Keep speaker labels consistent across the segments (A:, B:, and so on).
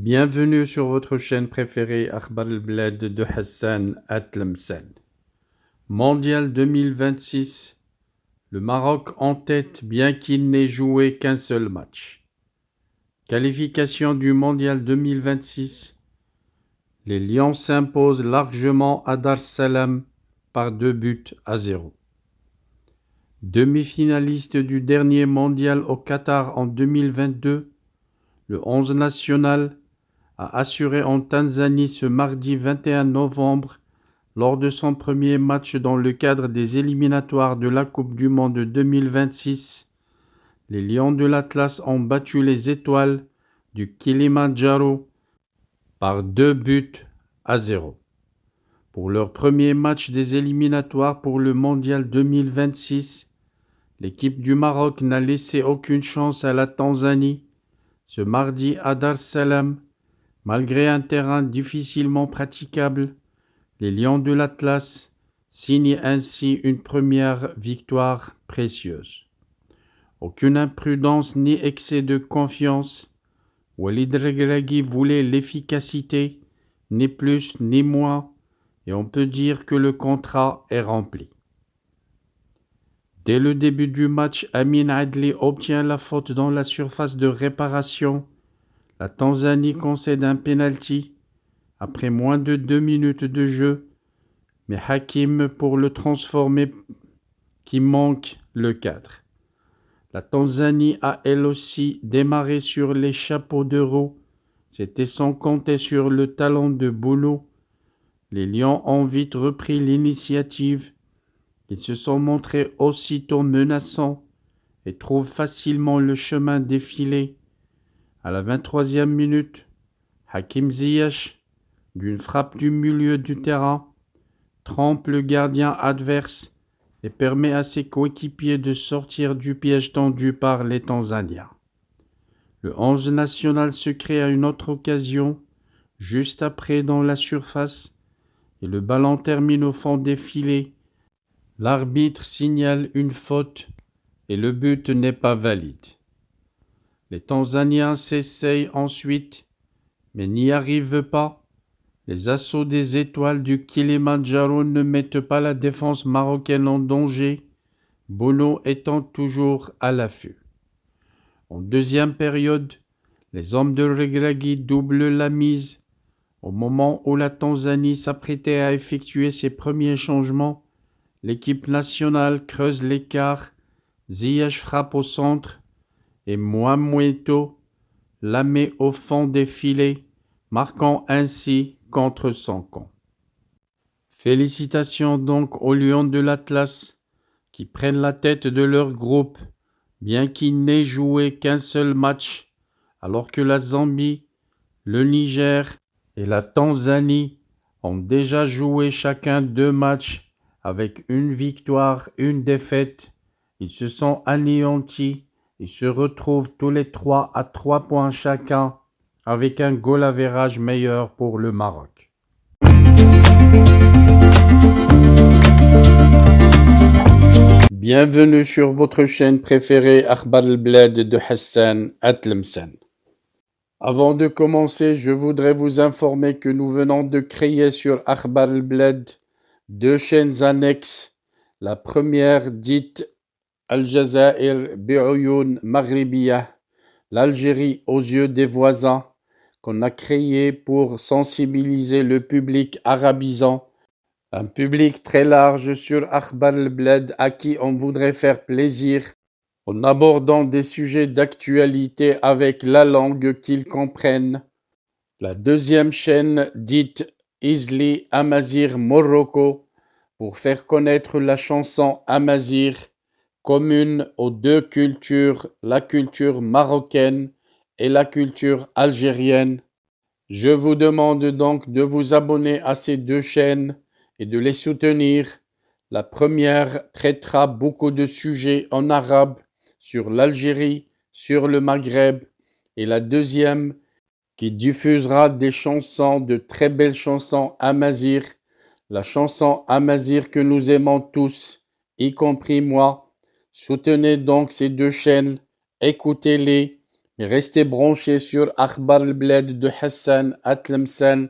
A: Bienvenue sur votre chaîne préférée Akhbar al-Bled de Hassan Atlemsen. Mondial 2026, le Maroc en tête bien qu'il n'ait joué qu'un seul match. Qualification du Mondial 2026, les Lions s'imposent largement à Dar es Salaam par 2-0. Demi-finaliste du dernier Mondial au Qatar en 2022, le 11 national a assuré en Tanzanie ce mardi 21 novembre lors de son premier match dans le cadre des éliminatoires de la Coupe du Monde 2026. Les Lions de l'Atlas ont battu les Étoiles du Kilimandjaro par 2-0. Pour leur premier match des éliminatoires pour le Mondial 2026, l'équipe du Maroc n'a laissé aucune chance à la Tanzanie ce mardi à Dar es Salaam. Malgré un terrain difficilement praticable, les Lions de l'Atlas signent ainsi une première victoire précieuse. Aucune imprudence ni excès de confiance. Walid Regragui voulait l'efficacité, ni plus ni moins, et on peut dire que le contrat est rempli. Dès le début du match, Amin Adli obtient la faute dans la surface de réparation. La Tanzanie concède un penalty après moins de 2 minutes de jeu, mais Hakim pour le transformer qui manque le cadre. La Tanzanie a elle aussi démarré sur les chapeaux de roue, c'était sans compter sur le talent de Bounou. Les Lions ont vite repris l'initiative, ils se sont montrés aussitôt menaçants et trouvent facilement le chemin défilé. À la 23e minute, Hakim Ziyech, d'une frappe du milieu du terrain, trompe le gardien adverse et permet à ses coéquipiers de sortir du piège tendu par les Tanzaniens. Le 11 national se crée à une autre occasion, juste après dans la surface, et le ballon termine au fond des filets. L'arbitre signale une faute et le but n'est pas valide. Les Tanzaniens s'essayent ensuite, mais n'y arrivent pas. Les assauts des Étoiles du Kilimandjaro ne mettent pas la défense marocaine en danger, Bono étant toujours à l'affût. En deuxième période, les hommes de Regragui doublent la mise. Au moment où la Tanzanie s'apprêtait à effectuer ses premiers changements, l'équipe nationale creuse l'écart, Ziyech frappe au centre et Mwamweto la met au fond des filets, marquant ainsi contre son camp. Félicitations donc aux Lions de l'Atlas qui prennent la tête de leur groupe, bien qu'ils n'aient joué qu'un seul match, alors que la Zambie, le Niger et la Tanzanie ont déjà joué chacun 2 matchs avec une victoire, une défaite. Ils se sont anéantis et se retrouvent tous les 3 à 3 points chacun, avec un goal average meilleur pour le Maroc. Bienvenue sur votre chaîne préférée Akhbar al-Bled de Hassan Atlemsen. Avant de commencer, je voudrais vous informer que nous venons de créer sur Akhbar al-Bled 2 chaînes annexes. La première dite Al-Jazair Bi'Oyoun Maghribiyah, l'Algérie aux yeux des voisins, qu'on a créé pour sensibiliser le public arabisant, un public très large sur Akhbar al-Bled à qui on voudrait faire plaisir en abordant des sujets d'actualité avec la langue qu'ils comprennent. La deuxième chaîne dite Isli Amazir Morocco pour faire connaître la chanson Amazir, commune aux deux cultures, la culture marocaine et la culture algérienne. Je vous demande donc de vous abonner à ces 2 chaînes et de les soutenir. La première traitera beaucoup de sujets en arabe sur l'Algérie, sur le Maghreb, et la deuxième qui diffusera des chansons, de très belles chansons amazigh, la chanson amazigh que nous aimons tous, y compris moi. Soutenez donc ces 2 chaînes, écoutez-les, Et restez branchés sur Akhbar al-Bled de Hassan Atlemsan,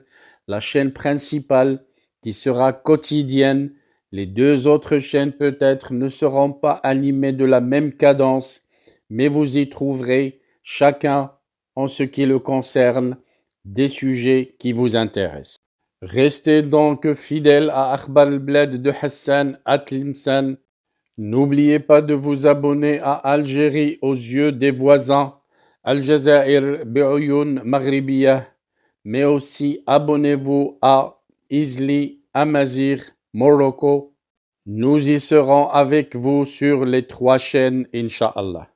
A: la chaîne principale qui sera quotidienne. Les deux autres chaînes peut-être ne seront pas animées de la même cadence, mais vous y trouverez chacun, en ce qui le concerne, des sujets qui vous intéressent. Restez donc fidèles à Akhbar al-Bled de Hassan Atlemsan. N'oubliez pas de vous abonner à Algérie aux yeux des voisins, Al-Jazair Bi'oyoun Maghribiyah, mais aussi abonnez-vous à Isli Amazir Morocco. Nous y serons avec vous sur les 3 chaînes, Inch'Allah.